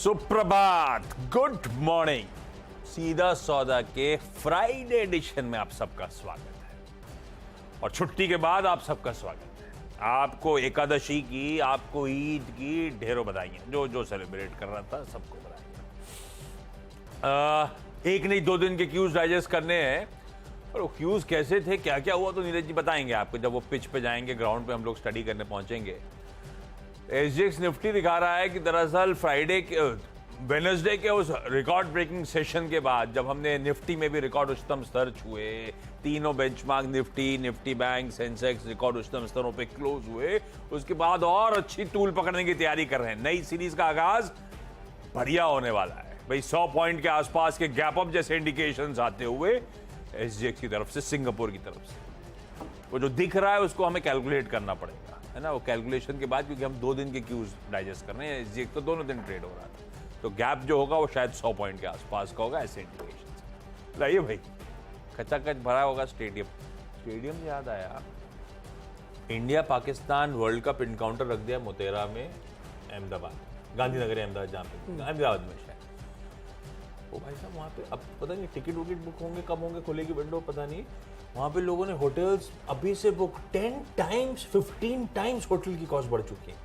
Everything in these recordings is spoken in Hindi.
सुप्रभात, गुड मॉर्निंग। सीधा सौदा के फ्राइडे एडिशन में आप सबका स्वागत है और छुट्टी के बाद आप सबका स्वागत है। आपको एकादशी की, आपको ईद की ढेरों बधाइयां। जो जो सेलिब्रेट कर रहा था सबको बधाइयां। एक नहीं 2 दिन के क्यूज डाइजेस्ट करने हैं और वो क्यूज कैसे थे, क्या क्या हुआ, तो नीरज जी बताएंगे आपको जब वो पिच पे जाएंगे, ग्राउंड पे हम लोग स्टडी करने पहुंचेंगे। एसजीएक्स निफ्टी दिखा रहा है कि दरअसल फ्राइडे के वेडनेसडे के उस रिकॉर्ड ब्रेकिंग सेशन के बाद जब हमने निफ्टी में भी रिकॉर्ड उच्चतम स्तर छुए, तीनों benchmark Nifty bank, Sensex record उच्चतम स्तरों पे क्लोज हुए, उसके बाद और अच्छी टूल पकड़ने की तैयारी कर रहे हैं। नई सीरीज का आगाज बढ़िया होने वाला है भाई। 100 पॉइंट के आसपास के गैप अप जैसे इंडिकेशंस आते हुए एसजीएक्स की तरफ से, सिंगापुर की तरफ से वो जो दिख रहा है उसको हमें कैलकुलेट करना पड़ेगा, है ना। वो कैलकुलेशन के बाद, क्योंकि हम 2 दिन के क्यूज डाइजेस्ट कर रहे हैं, एसजीएक्स तो दोनों दिन ट्रेड हो रहा था, तो गैप जो होगा वो शायद 100 पॉइंट के आसपास का होगा, ऐसे इंडिकेशन। लाइए भाई, खचाखच भरा होगा स्टेडियम याद आया। India Pakistan world cup encounter रख दिया मोतेरा में, अहमदाबाद, गांधीनगर अहमदाबाद, जहाँ पे अहमदाबाद में शायद। ओ भाई साहब, वहाँ पे अब पता नहीं टिकट विकेट बुक होंगे, कब होंगे, खुलेगी विंडो पता नहीं। वहाँ पे लोगों ने होटल्स अभी से बुक 10 टाइम्स 15 टाइम्स होटल की कॉस्ट बढ़ चुकी है।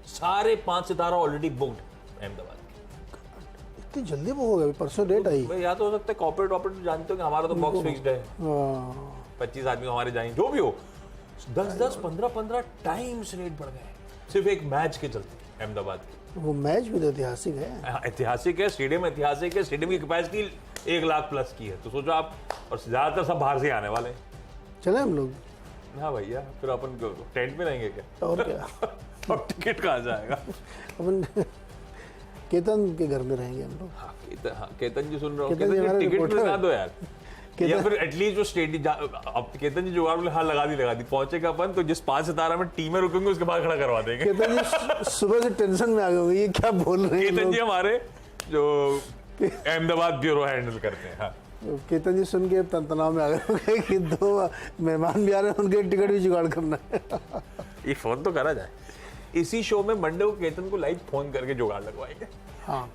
सारे 5 सितारा ऑलरेडी बुक्ड अहमदाबाद। इतनी जल्दी बुक हो गया? परसों डेट आई। या तो हो सकता है कॉर्पोरेट ऑपरेट जानते हो कि हमारा तो बॉक्स फिक्स्ड है, 25 आदमी हमारे जाएंगे, जो भी हो। 10 15 टाइम्स रेट बढ़ गए सिर्फ एक मैच के चलते अहमदाबाद के। वो मैच भी तो ऐतिहासिक है। ऐतिहासिक है, स्टेडियम ऐतिहासिक है, स्टेडियम की कैपेसिटी 1 लाख प्लस की है, तो सोचो आप। और ज्यादातर सब बाहर से आने वाले हैं। चले हम लोग? हाँ भैया, फिर अपन टेंट में रहेंगे क्या? और क्या? और टिकट कहाँ जाएगा? अपन केतन के घर में रहेंगे हम लोग। हाँ, केतन जी सुन रहे हो, केतन जी टिकट मिला दो यार, या फिर एटलीस्ट जो स्टेडियम, अब केतन जी जुगाड़ बोले हाँ लगा दी पहुंचेगा अपन, तो जिस 5 सितारा में टीमें रुकेंगे उसके बाद खड़ा करवा देंगे। केतन जी सुबह से टेंशन में आ गए, ये क्या बोल रहे हैं। केतन जी हमारे जो अहमदाबाद ब्यूरो हैंडल करते हैं। हाँ, केतन जी सुन के तनाव में आ गए कि 2 मेहमान भी आ रहे हैं, उनके टिकट भी जुगाड़ करना है। ये फोन तो करा जाए। इसी शो में मंडे को केतन को लाइव फोन करके जुगाड़ लगवाएंगे। हाँ,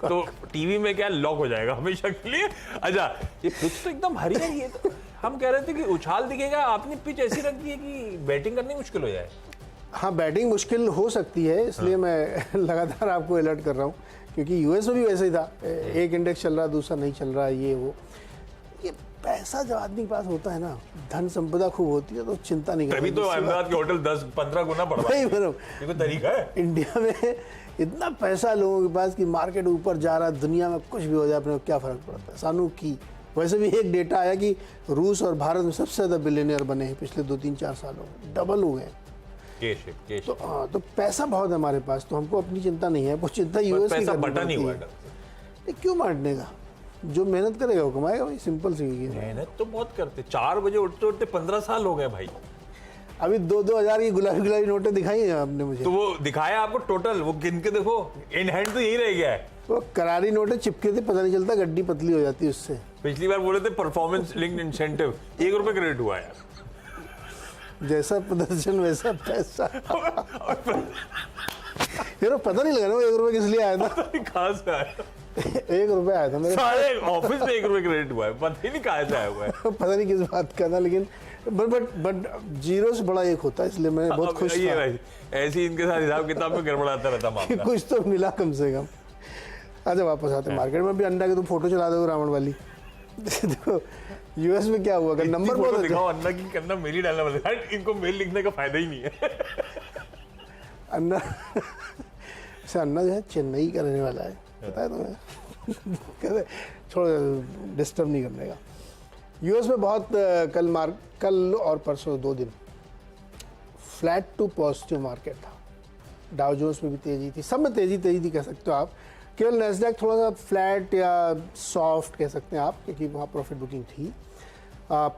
तो टीवी में क्या लॉक हो जाएगा हमेशा के लिए। अच्छा, ये पिच तो एकदम हरी है। ये तो हम कह रहे थे कि उछाल दिखेगा, आपने पिच ऐसी रख दी है कि बैटिंग करनी मुश्किल हो जाए। हाँ, बैटिंग मुश्किल हो सकती है, इसलिए मैं लगातार आपको अलर्ट कर रहा हूँ, क्योंकि यूएस में भी वैसे ही था। एक इंडेक्स चल रहा, दूसरा नहीं चल रहा, ये वो। ये पैसा जब आदमी के पास होता है ना, धन संपदा खूब होती है, तो चिंता नहीं करती। तभी तो अहमदाबाद के होटल 10-15 गुना बढ़ रहा है। ये कोई तरीका है? इंडिया में इतना पैसा लोगों के पास कि मार्केट ऊपर जा रहा है, दुनिया में कुछ भी हो जाए अपने को क्या फर्क पड़ता है। सानू की वैसे भी एक डेटा आया कि रूस और भारत में सबसे ज्यादा बिलियनियर बने हैं पिछले 2-3-4 सालों में, डबल हुए हैं। केश। तो पैसा बहुत है हमारे पास, तो हमको अपनी चिंता नहीं है। वो चिंता यूएस की करनी बटा नहीं हुआ है। क्यों बांटने का? जो मेहनत करेगा वो कमाएगा भाई, सिंपल सी। मेहनत तो बहुत करते, 4 बजे उठते उठते 15 साल हो गए भाई। अभी 2-2 हज़ार की गुलाबी नोटें दिखाई हैं आपने मुझे। तो वो दिखाया आपको टोटल, वो गिन के देखो, इन हैंड तो यही रह गया है। वो करारी नोटें चिपके थे, पता नहीं चलता, गड्डी पतली हो जाती है उससे। पिछली बार बोले थे परफॉर्मेंस लिंक्ड इंसेंटिव, 1 रुपए क्रेडिट हुआ यार। जैसा प्रदर्शन वैसा पैसा। यार पता नहीं लगा ना वो 1 रुपए किस लिए आया था। कहाँ से आया? 1 रुपए आया था मेरे सारे ऑफिस में 1 रुपए क्रेडिट हुआ है, पता ही नहीं कहाँ से आया हुआ है। पता नहीं किस बात का था, लेकिन बट जीरो से बड़ा 1 होता है, इसलिए मैं बहुत खुश था। ऐसे इनके साथ हिसाब किताब में गड़बड़ाता रहता मामला। कुछ तो मिला कम से कम। अच्छा, वापस आते मार्केट में भी अंडा की तुम फोटो चला दो रावण वाली। देखो यूएस में क्या हुआ, नंबर फोटो दिखाओ अन्ना की, करना मेरी डालना पड़ता है, इनको मेल लिखने का फायदा ही नहीं है। अन्ना अन्ना जो है चेन्नई का रहने वाला है, पता है तुम्हें। कहते छोड़ो, डिस्टर्ब नहीं करने का। यूएस में बहुत कल और परसों 2 दिन फ्लैट टू पॉजिटिव मार्केट था। डाउ जोन्स में भी तेजी थी, सब में तेजी थी कह सकते हो आप। केवल नैस्डैक थोड़ा सा फ्लैट या सॉफ्ट कह सकते हैं आप, क्योंकि वहाँ प्रॉफिट बुकिंग थी।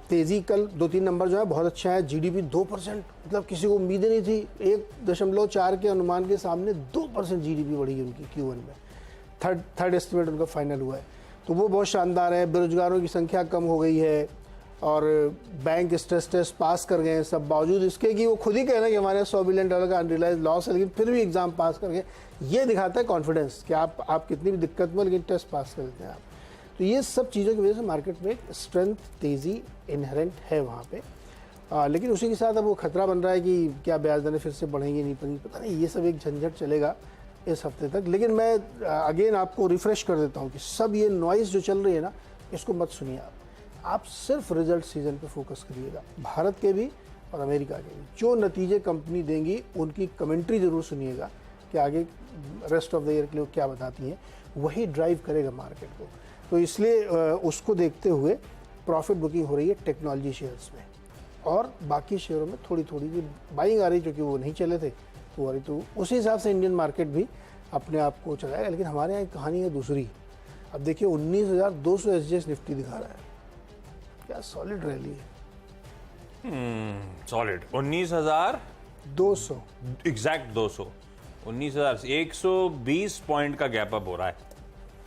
तेजी कल 2-3 नंबर जो है बहुत अच्छा है। जीडीपी 2%, मतलब किसी को उम्मीद नहीं थी। 1.4 के अनुमान के सामने 2% जीडीपी बढ़ी उनकी Q1 में। थर्ड एस्टिमेट उनका फाइनल हुआ है, तो वो बहुत शानदार है। बेरोजगारों की संख्या कम हो गई है, और बैंक स्ट्रेस टेस्ट पास कर गए हैं, सब बावजूद इसके कि वो खुद ही कह रहे हैं कि हमारे $100 बिलियन का अनरियलाइज लॉस है, लेकिन फिर भी एग्जाम पास कर गए। ये दिखाता है कॉन्फिडेंस कि आप कितनी भी दिक्कत में लेकिन टेस्ट पास कर देते हैं आप। तो ये सब चीज़ों की वजह से मार्केट में एक स्ट्रेंथ, तेज़ी इनहेरेंट है वहाँ पे। लेकिन उसी के साथ अब वो खतरा बन रहा है कि क्या ब्याज दरें फिर से बढ़ेंगी नहीं बढ़ेंगी, पता नहीं, ये सब एक झंझट चलेगा इस हफ्ते तक। लेकिन मैं अगेन आपको रिफ्रेश कर देता हूँ कि सब ये नॉइज़ जो चल रही है ना, इसको मत सुनिए आप सिर्फ रिजल्ट सीजन पे फोकस करिएगा, भारत के भी और अमेरिका के भी। जो नतीजे कंपनी देंगी उनकी कमेंट्री जरूर सुनिएगा कि आगे रेस्ट ऑफ द ईयर के लिए क्या बताती हैं, वही ड्राइव करेगा मार्केट को। तो इसलिए उसको देखते हुए प्रॉफिट बुकिंग हो रही है टेक्नोलॉजी शेयर्स में, और बाकी शेयरों में थोड़ी थोड़ी सी बाइंग आ रही, क्योंकि वो नहीं चले थे तो आ रही। तो उसी हिसाब से इंडियन मार्केट भी अपने आप को चलाएगा। लेकिन हमारे यहाँ एक कहानी है दूसरी। अब देखिए 19,200 SGX निफ्टी दिखा रहा है, क्या सॉलिड रैली है। सॉलिड 19,200 एग्जैक्ट 200 19,120 पॉइंट का गैप अप हो रहा है।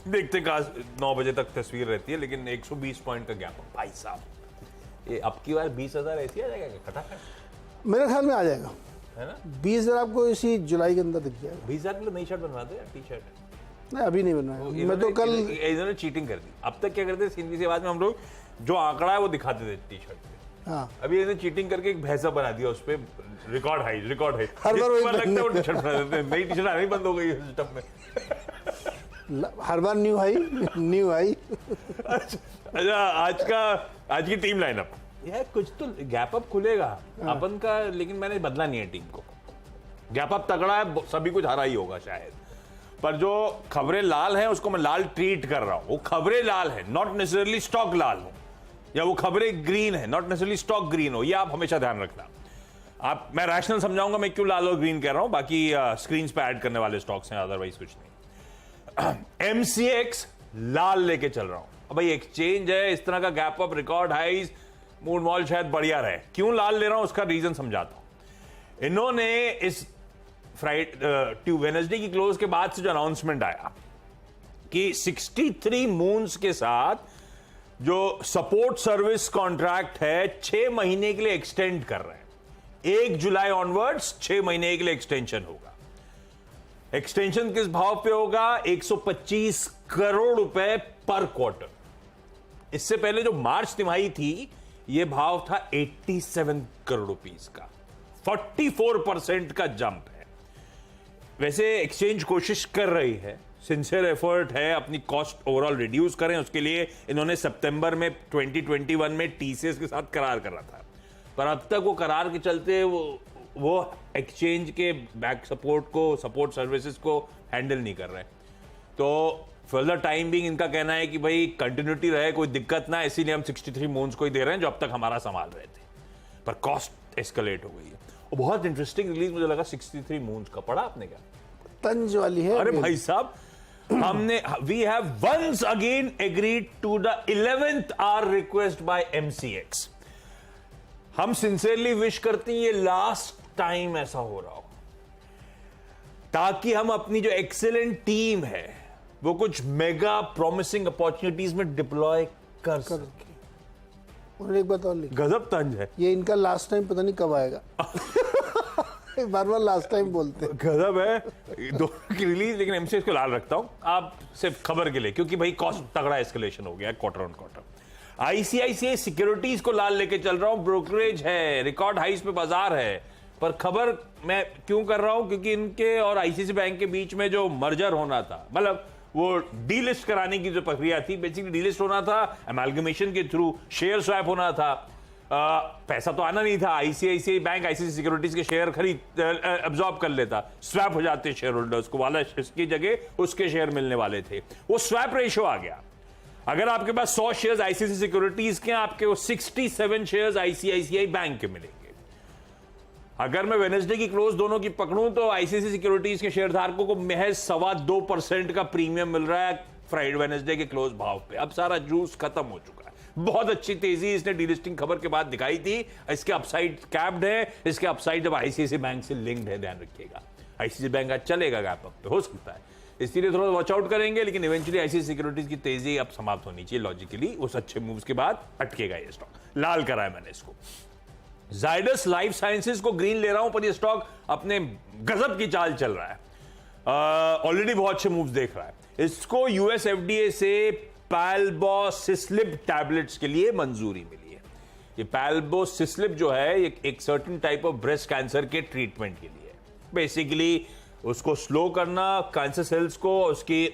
देखते कहा 9 बजे तक तस्वीर रहती है, लेकिन 120 पॉइंट का गैप अप। भाई साहब, ये अब की बार 20,000 ऐसी आ जाएगा क्या खटाखट? मेरे ख्याल में आ जाएगा, है ना। 20,000 आपको इसी जुलाई के अंदर दिख जाएगा। 20,000 के लिए नई शर्ट बनवा दो यार, टी शर्ट। नहीं अभी नहीं बनवाया मैं तो कल। इन्होंने चीटिंग कर दी। अब तक क्या करते थे, हिंदी से बाद में हम लोग जो आंकड़ा है वो दिखाते थे टी शर्ट पे। हाँ, अभी इन्होंने चीटिंग करके एक भैंसा बना दिया, उस पे रिकॉर्ड हाई हर बार वही लगता है वो टी शर्ट बना देते हैं। नई टी शर्ट आनी बंद हो गई है सिस्टम में। हर बार न्यू हाई। अच्छा, आज की टीम लाइनअप यार, कुछ तो गैप अप खुलेगा अपन का, लेकिन मैंने बदला नहीं है टीम को। गैप अप तगड़ा है, सभी कुछ हरा ही होगा शायद, पर जो खबरें लाल हैं उसको मैं लाल ट्रीट कर रहा हूं। वो खबरें लाल है, नॉट नेसेसरली स्टॉक लाल हो, या वो खबरें ग्रीन है, नॉट नेसेसरली स्टॉक ग्रीन हो। ये आप हमेशा ध्यान रखना। मैं रैशनल समझाऊंगा मैं क्यों लाल और ग्रीन कह रहा हूं, बाकी स्क्रीन पे ऐड करने वाले स्टॉक्स हैं, अदरवाइज कुछ नहीं। MCX लाल लेके चल रहा हूं। अब भाई एक्सचेंज है, इस तरह का gap up, record highs, mood मॉल शायद बढ़िया रहे। क्यों लाल ले रहा हूं उसका रीजन समझाता हूं। इन्होंने इस फ्राइडे वेडनेसडे की क्लोज के बाद से जो अनाउंसमेंट आया कि 63 मून्स के साथ जो सपोर्ट सर्विस कॉन्ट्रैक्ट है 6 महीने के लिए एक्सटेंड कर रहे हैं। 1 जुलाई ऑनवर्ड्स 6 महीने के लिए एक्सटेंशन होगा। एक्सटेंशन किस भाव पे होगा? 125 करोड़ रुपए पर क्वार्टर। इससे पहले जो मार्च तिमाही थी, यह भाव था 87 करोड़ रुपीस का। 44% का जंप है। वैसे एक्सचेंज कोशिश कर रही है, सिंसियर एफर्ट है, अपनी कॉस्ट ओवरऑल रिड्यूस करें। उसके लिए इन्होंने सितंबर में 2021 में TCS के साथ करार करा था, पर अब तक वो करार के चलते वो एक्सचेंज के बैक सपोर्ट को, सपोर्ट सर्विसेज को हैंडल नहीं कर रहे। तो फॉर द टाइम बिंग इनका कहना है कि भाई कंटिन्यूटी रहे, कोई दिक्कत ना, इसीलिए हम 63 मून्स को ही दे रहे हैं जो अब तक हमारा संभाल रहे थे। पर कॉस्ट एस्केलेट हो गई है। और बहुत इंटरेस्टिंग रिलीज मुझे लगा 63 मून्स का। पढ़ा आपने क्या? तंज वाली है। अरे भाई साहब, we have once again agreed to the 11th hour request by MCX. हम सिंसियरली विश करते हैं ये लास्ट टाइम ऐसा हो रहा हो, ताकि हम अपनी जो एक्सीलेंट टीम है वो कुछ मेगा प्रॉमिसिंग अपॉर्चुनिटीज में डिप्लॉय कर सके। उन्होंने एक बात और लिखी, गजब तंज है ये इनका लास्ट टाइम पता नहीं कब आएगा। बार बार लास्ट टाइम बोलते हैं। गजब है दोनों की रिलीज। लेकिन MCX को लाल रखता हूं आप सिर्फ खबर के लिए, क्योंकि भाई कॉस्ट तगड़ा एस्केलेशन हो गया quarter on quarter. ICICI securities को लाल लेके चल रहा हूं। ब्रोकरेज है, रिकॉर्ड हाइस पे बाजार है, पर खबर मैं क्यों कर रहा हूं? क्योंकि इनके और ICICI बैंक के बीच में जो मर्जर होना था, मतलब वो डीलिस्ट कराने की जो प्रक्रिया थी, बेसिकली डीलिस्ट होना था एमालगमेशन के थ्रू, शेयर स्वैप होना था। पैसा तो आना नहीं था। ICICI बैंक ICICI सिक्योरिटीज के शेयर खरीद अब्सॉर्ब कर लेता, स्वैप हो जाते शेयर होल्डर्स को, वाला इसकी जगह उसके शेयर मिलने वाले थे। वो स्वैप रेशियो आ गया। अगर आपके पास 100 शेयर्स ICICI सिक्योरिटीज के, आपके वो 67 शेयर्स ICICI बैंक के मिलेंगे। अगर मैं वेडनेसडे की क्लोज दोनों की पकड़ूं तो ICICI सिक्योरिटीज के शेयरधारकों को महज 2.25% का प्रीमियम मिल रहा है फ्राइडे वेडनेसडे के क्लोज भाव पे। अब सारा जूस खत्म हो चुका है। बहुत अच्छी तेजी इसने डीलिस्टिंग खबर के बाद दिखाई थी। इसके अपसाइड कैप्ड है, इसके अपसाइड जब ICICI बैंक से लिंक्ड है, ध्यान रखिएगा। ICICI बैंक आज चलेगा गैप अप पे, हो सकता है। इसीलिए थोड़ा वॉच आउट करेंगे, लेकिन इवेंचुअली ऐसी सिक्योरिटीज की तेजी अब समाप्त होनी चाहिए लॉजिकली। उस अच्छे मूव्स के बाद अटकेगा ये स्टॉक, लाल करा है मैंने इसको। जाइडस लाइफ साइंसेज को ग्रीन ले रहा हूं, पर ये स्टॉक अपने गजब की चाल चल रहा है, ऑलरेडी बहुत अच्छे मूव्स देख रहा है। इसको यूएस एफडीए से पैल्बोसिस्लिब टैबलेट्स के लिए मंजूरी मिली है। ये पैल्बोसिस्लिब जो है एक certain type of breast cancer के ट्रीटमेंट के लिए, बेसिकली उसको स्लो करना, कैंसर सेल्स को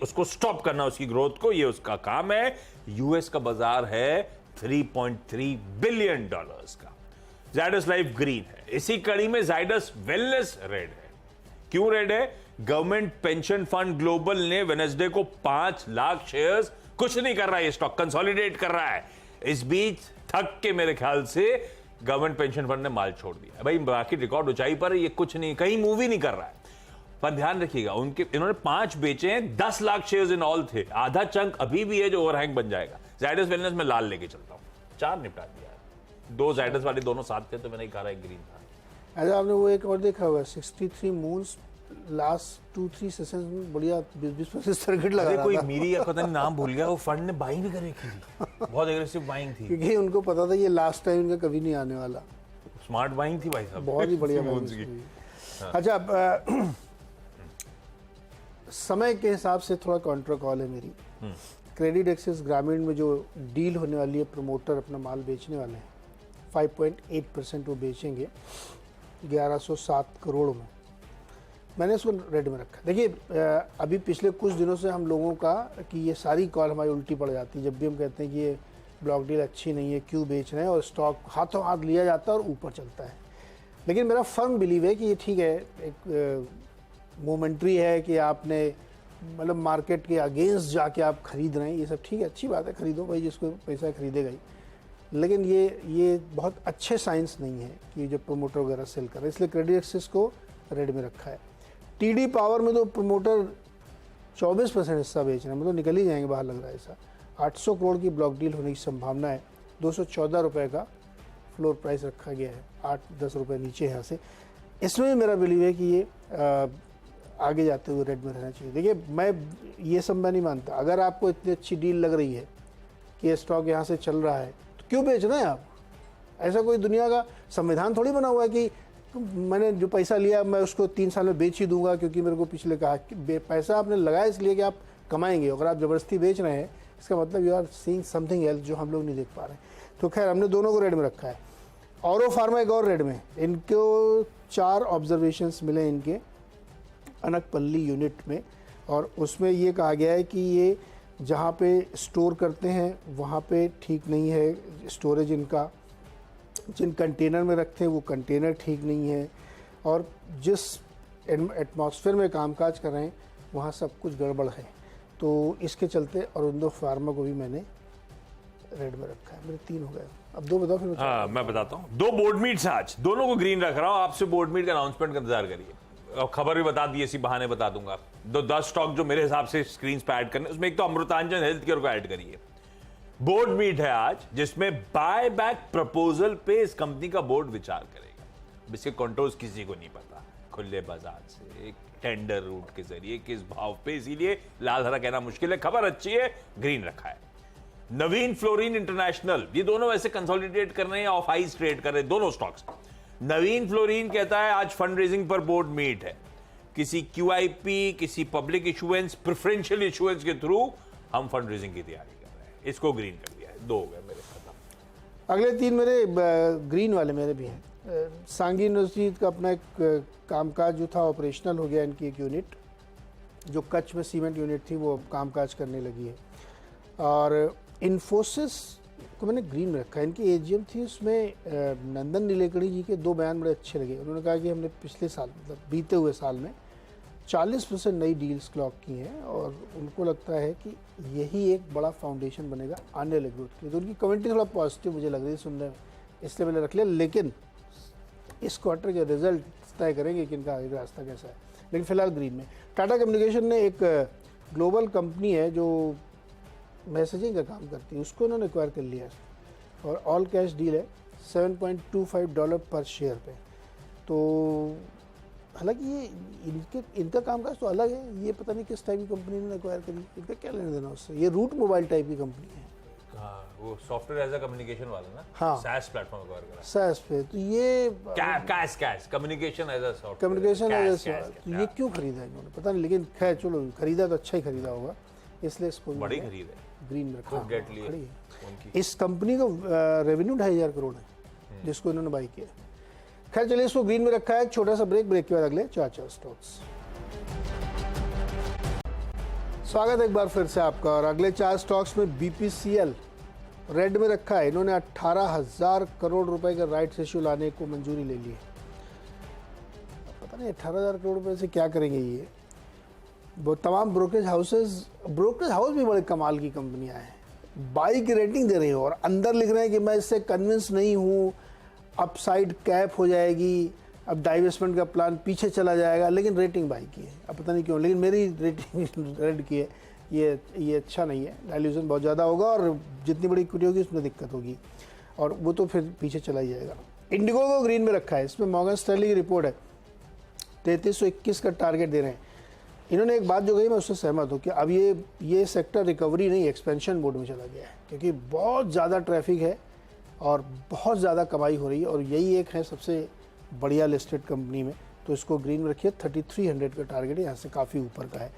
उसको स्टॉप करना, उसकी ग्रोथ को, ये उसका काम है। यूएस का बाजार है $3.3 बिलियन का। जाइडस लाइफ ग्रीन है। इसी कड़ी में जाइडस वेलनेस रेड है। क्यों रेड है? गवर्नमेंट पेंशन फंड ग्लोबल ने वेडनेसडे को 5 लाख शेयर्स, कुछ नहीं कर रहा है ये स्टॉक, कंसोलिडेट कर रहा है। इस बीच थक के मेरे ख्याल से गवर्नमेंट पेंशन फंड ने माल छोड़ दिया। भाई मार्केट रिकॉर्ड ऊंचाई पर, ये कुछ नहीं, कहीं मूव ही नहीं कर रहा है। पर ध्यान रखिएगा, इन्होंने 5 बेचे हैं, 10 लाख शेयर्स इन ऑल थे। आधा चंक अभी भी है जो ओवरहैंग बन जाएगा। जाइडस वेलनेस में लाल लेके चलता हूं। 4 निपटा दिया है, 2 जाइडस वाले दोनों साथ थे, तो मैंने कहा एक ग्रीन था। अच्छा, आपने वो एक और देखा हुआ 63 मूव्स लास्ट 2-3 सेशंस में बढ़िया 20-25% सर्किट लगा रहा था। कोई मेरी या पता नहीं नाम भूल गया, वो फंड ने बाइंग भी कर रखी थी, बहुत एग्रेसिव बाइंग थी, क्योंकि उनको पता था ये लास्ट टाइम इनका कभी नहीं आने वाला। स्मार्ट बाइंग थी भाई साहब, बहुत ही बढ़िया बाइंग। अच्छा, समय के हिसाब से थोड़ा काउंटर कॉल है मेरी। क्रेडिट एक्सेस ग्रामीण में जो डील होने वाली है, प्रमोटर अपना माल बेचने वाले हैं, 5.8% वो बेचेंगे 1107 करोड़ में। मैंने इसको रेड में रखा। देखिए, अभी पिछले कुछ दिनों से हम लोगों का कि ये सारी कॉल हमारी उल्टी पड़ जाती है जब भी हम कहते हैं कि ये ब्लॉक डील अच्छी नहीं है, क्यों बेच रहे हैं, और स्टॉक हाथों हाथ लिया जाता है और ऊपर चलता है। लेकिन मेरा फर्म बिलीव है कि ये ठीक है, एक मोमेंट्री है कि आपने मतलब मार्केट के अगेंस्ट जाके आप खरीद रहे हैं, ये सब ठीक है, अच्छी बात है, खरीदो भाई, जिसको पैसा खरीदेगा ही। लेकिन ये बहुत अच्छे साइंस नहीं है कि जब प्रमोटर वगैरह सेल कर रहे हैं, इसलिए क्रेडिट एक्सेस को रेड में रखा है। टीडी पावर में तो प्रमोटर 24% हिस्सा बेच रहे हैं, मतलब निकल ही जाएंगे बाहर, लग रहा है ऐसा। 800 करोड़ की ब्लॉक डील होने की संभावना है। 214 रुपये का फ्लोर प्राइस रखा गया है, 8-10 रुपये नीचे यहाँ से। इसमें भी मेरा बिलीव है कि ये आगे जाते हुए रेड में रहना चाहिए। देखिए, मैं ये सब मैं नहीं मानता। अगर आपको इतनी अच्छी डील लग रही है कि ये स्टॉक यहाँ से चल रहा है, तो क्यों बेच रहे हैं आप? ऐसा कोई दुनिया का संविधान थोड़ी बना हुआ है कि मैंने जो पैसा लिया मैं उसको 3 साल में बेच ही दूंगा, क्योंकि मेरे को पिछले कहा कि पैसा आपने लगाया इसलिए कि आप कमाएंगे। अगर आप ज़बरदस्ती बेच रहे हैं, इसका मतलब you are seeing something else जो हम लोग नहीं देख पा रहे हैं। तो खैर, हमने दोनों को रेड में रखा है। औरो फार्मा एक और रेड में, इनको 4 ऑब्जर्वेशंस मिले इनके अनकपल्ली यूनिट में, और उसमें ये कहा गया है कि ये जहाँ पे स्टोर करते हैं वहाँ पे ठीक नहीं है स्टोरेज इनका, जिन कंटेनर में रखते हैं वो कंटेनर ठीक नहीं है, और जिस एटमॉस्फेयर में कामकाज कर रहे हैं वहाँ सब कुछ गड़बड़ है। तो इसके चलते अरुंधो फार्मा को भी मैंने रेड में रखा है। मेरे 3 हो गए, अब 2 बताओ फिर। हाँ, मैं बताता हूँ। 2 बोर्ड मीट्स आज, दोनों को ग्रीन रख रहा हूँ। आपसे बोर्ड मीट का अनाउंसमेंट का इंतजार करिए, और खबर भी बता दी, इसी बहाने बता दूंगा। 10 स्टॉक जो मेरे हिसाब से स्क्रीन पे ऐड करने, उसमें एक तो अमृतांजन हेल्थ केयर को ऐड करिए। बोर्ड मीट है आज, जिसमें बाय बैक प्रपोजल पे इस कंपनी का बोर्ड विचार करेगा। इसके कंट्रोल्स किसी को नहीं पता, खुले बाजार से, एक टेंडर रूट के जरिए, किस भाव पे, इसीलिए लाल हरा कहना मुश्किल है। खबर अच्छी है, ग्रीन रखा है। नवीन फ्लोरीन इंटरनेशनल, ये दोनों वैसे कंसोलिडेट कर रहे हैं, ऑफ आइस ट्रेड कर रहे हैं दोनों स्टॉक्स। नवीन फ्लोरीन कहता है आज फंड रेजिंग पर बोर्ड मीट है, किसी क्यूआईपी, किसी पब्लिक इशुएंस, प्रेफरेंशियल इशुएंस के थ्रू हम फंड रेजिंग की तैयारी कर रहे हैं। इसको ग्रीन कर दिया है, 2 हो गए मेरे खत्म। अगले 3 मेरे ग्रीन वाले मेरे भी हैं। सांगी यूनिवर्सिटी का अपना एक कामकाज जो था ऑपरेशनल हो गया, इनकी एक यूनिट जो कच्छ में सीमेंट यूनिट थी वो कामकाज करने लगी है। और इन्फोसिस को मैंने ग्रीन में रखा है। इनकी एजीएम थी, उसमें नंदन नीलेकणी जी के 2 बयान बड़े अच्छे लगे। उन्होंने कहा कि हमने पिछले साल, मतलब बीते हुए साल में 40% नई डील्स क्लॉक की हैं, और उनको लगता है कि यही एक बड़ा फाउंडेशन बनेगा आने वाले ग्रोथ के लिए। तो उनकी कमेंट्री थोड़ा पॉजिटिव मुझे लग रही है सुनने में, इसलिए मैंने रख लिया। लेकिन इस क्वार्टर के रिजल्ट तय करेंगे कि इनका आगे रास्ता कैसा है। लेकिन फिलहाल ग्रीन में। टाटा कम्युनिकेशन ने एक ग्लोबल कंपनी है जो मैसेजिंग का काम करती है, उसको उन्होंने एक्वायर कर लिया है, और ऑल कैश डील है $7.25 पर शेयर पे। तो हालांकि ये इनका कामकाज तो अलग है, ये पता नहीं किस टाइप की कंपनी ने एक्वायर करी, इनका क्या लेना देना उससे। ये रूट मोबाइल टाइप की कंपनी है। हाँ, वो सॉफ्टवेयर एज अ कम्युनिकेशन वाला ना, हाँ, SaaS प्लेटफॉर्म एक्वायर करा। SaaS पे तो ये cash communication as a software, communication तो ये क्यों खरीदा इन्होंने पता नहीं, लेकिन खैर चलो खरीदा तो अच्छा ही खरीदा होगा, इसलिए इसको बड़ी खरीद है, ग्रीन में रखा। गेट लिए खड़ी है। उनकी। इस कंपनी का रेवेन्यू 2,500 करोड़ है जिसको इन्होंने बाई किया। खैर चलिए इसको ग्रीन में रखा है। छोटा सा ब्रेक के बाद अगले चार स्टॉक्स। स्वागत है एक बार फिर से आपका। और अगले 4 स्टॉक्स में BPCL रेड में रखा है। इन्होंने 18,000 करोड़ रुपए का राइट्स इश्यू लाने को मंजूरी ले ली है। पता नहीं 18,000 करोड़ रुपए से क्या करेंगे ये। वो तमाम ब्रोकरेज हाउस भी बड़े कमाल की कंपनियां हैं, बाई की रेटिंग दे रही हो और अंदर लिख रहे हैं कि मैं इससे कन्विंस नहीं हूँ, अपसाइड कैप हो जाएगी, अब डाइवेस्टमेंट का प्लान पीछे चला जाएगा, लेकिन रेटिंग बाई की है। अब पता नहीं क्यों, लेकिन मेरी रेटिंग रेड की है। ये अच्छा नहीं है, डाइल्यूशन बहुत ज़्यादा होगा और जितनी बड़ी इक्विटी होगी उसमें दिक्कत होगी और वो तो फिर पीछे चला ही जाएगा। इंडिगो को ग्रीन में रखा है। इसमें मॉर्गन स्टैनली की रिपोर्ट है, 3321 का टारगेट दे रहे हैं। इन्होंने एक बात जो कही मैं उससे सहमत हूँ कि अब ये सेक्टर रिकवरी नहीं एक्सपेंशन मोड में चला गया है, क्योंकि बहुत ज़्यादा ट्रैफिक है और बहुत ज़्यादा कमाई हो रही है और यही एक है सबसे बढ़िया लिस्टेड कंपनी में। तो इसको ग्रीन में रखिए। 3300 का टारगेट है, यहाँ से काफ़ी ऊपर का है।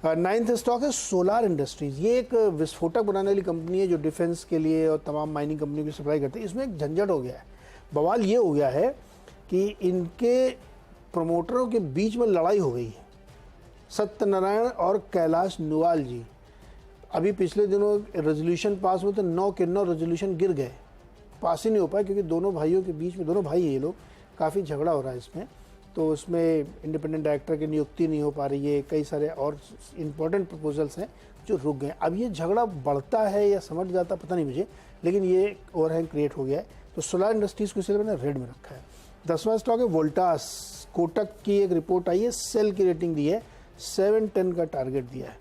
9th स्टॉक है सोलार इंडस्ट्रीज़। ये एक विस्फोटक बनाने वाली कंपनी है जो डिफेंस के लिए और तमाम माइनिंग कंपनी की सप्लाई करती है। इसमें एक झंझट हो गया है। बवाल ये हो गया है कि इनके प्रमोटरों के बीच में लड़ाई हो गई है। सत्यनारायण और कैलाश नुवाल जी, अभी पिछले दिनों रेजोल्यूशन पास हुए तो 9 के 9 रेजोल्यूशन गिर गए, पास ही नहीं हो पाए, क्योंकि दोनों भाइयों के बीच में, दोनों भाई है ये लोग, काफ़ी झगड़ा हो रहा है इसमें। तो उसमें इंडिपेंडेंट डायरेक्टर की नियुक्ति नहीं हो पा रही है, कई सारे और इम्पोर्टेंट प्रपोजल्स हैं जो रुक गए। अब ये झगड़ा बढ़ता है या समझ जाता पता नहीं मुझे, लेकिन ये ओवरहैंग क्रिएट हो गया है। तो सोलर इंडस्ट्रीज़ को इसलिए मैंने रेड में रखा है। 10वां स्टॉक है वोल्टास। कोटक की एक रिपोर्ट आई है, सेल की रेटिंग दी है, 710 का टारगेट दिया है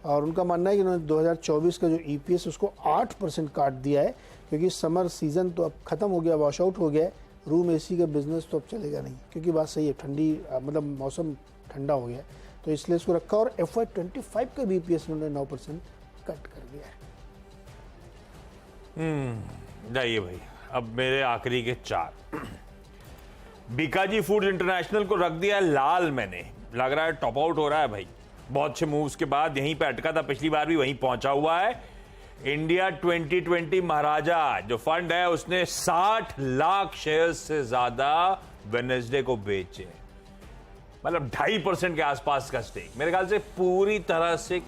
और उनका मानना है कि उन्होंने 2024 का जो EPS उसको 8% काट दिया है, क्योंकि समर सीजन तो अब खत्म हो गया, वॉश आउट हो गया है। रूम AC का बिजनेस तो अब चलेगा नहीं, क्योंकि बात सही है, ठंडी मतलब मौसम ठंडा हो गया है, तो इसलिए इसको रखा। और FY25 का भी EPS उन्होंने 9% कट कर दिया है। जाइए भाई, अब मेरे आखिरी के 4। बीकाजी फूड्स इंटरनेशनल को रख दिया लाल मैंने, लग रहा है टॉप आउट हो रहा है भाई। बहुत अच्छे मूव्स के बाद यहीं पे अटका था, पिछली बार भी वहीं पहुंचा हुआ है। इंडिया 2020 महाराजा जो फंड है उसने 60 लाख शेयर्स से ज्यादा वेडनेसडे को बेचे, मतलब 2.5% के आसपास का स्टेक, मेरे ख्याल से पूरी तरह से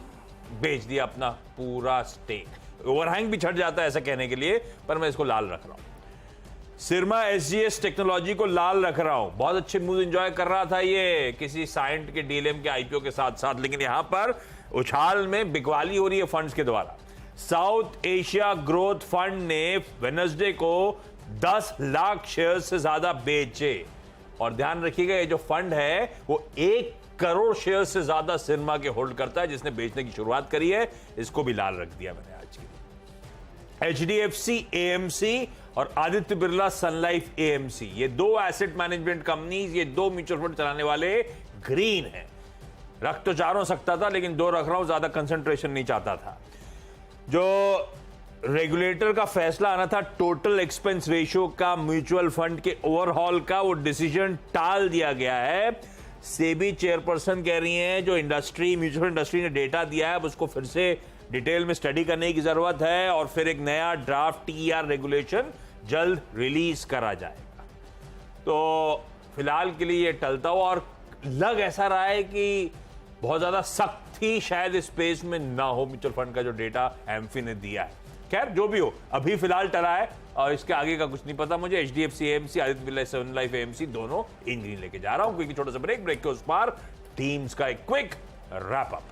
बेच दिया अपना पूरा स्टेक। ओवरहैंग भी छट जाता है ऐसा कहने के लिए, पर मैं इसको लाल रख रहा हूं। सिरमा SGS टेक्नोलॉजी को लाल रख रहा हूं। बहुत अच्छे मूव एंजॉय कर रहा था ये किसी साइंट के DLM के IPO के साथ साथ, लेकिन यहां पर उछाल में बिकवाली हो रही है फंड्स के द्वारा। साउथ एशिया ग्रोथ फंड ने वेडनेसडे को 10 लाख शेयर से ज्यादा बेचे और ध्यान रखिएगा ये जो फंड है वो 1 करोड़ शेयर से ज्यादा सिरमा के होल्ड करता है, जिसने बेचने की शुरुआत करी है। इसको भी लाल रख दिया मैंने आज के लिए। HDFC AMC और आदित्य बिरला सन लाइफ AMC, ये 2 एसेट मैनेजमेंट कंपनीज, ये 2 म्यूचुअल फंड चलाने वाले ग्रीन है। रख तो 4 हो सकता था, लेकिन 2 रख रहा हूं, ज्यादा कंसंट्रेशन नहीं चाहता था। जो रेगुलेटर का फैसला आना था टोटल एक्सपेंस रेशियो का म्यूचुअल फंड के ओवरहॉल का, वो डिसीजन टाल दिया गया है। सेबी चेयरपर्सन कह रही हैं जो म्यूचुअल इंडस्ट्री ने डेटा दिया है अब उसको फिर से डिटेल में स्टडी करने की जरूरत है और फिर एक नया ड्राफ्ट TER रेगुलेशन जल्द रिलीज करा जाएगा। तो फिलहाल के लिए ये टलता हुआ और लग ऐसा रहा है कि बहुत ज्यादा सख्ती शायद इस स्पेस में ना हो म्यूचुअल फंड का जो डेटा एमफी ने दिया है। खैर जो भी हो, अभी फिलहाल टला है और इसके आगे का कुछ नहीं पता मुझे। HDFC AMC, आदित्य बिरला सन लाइफ AMC दोनों इन ग्रीन लेके जा रहा हूं। क्योंकि छोटा सा ब्रेक के उस पार टीम्स का एक क्विक रैप अप।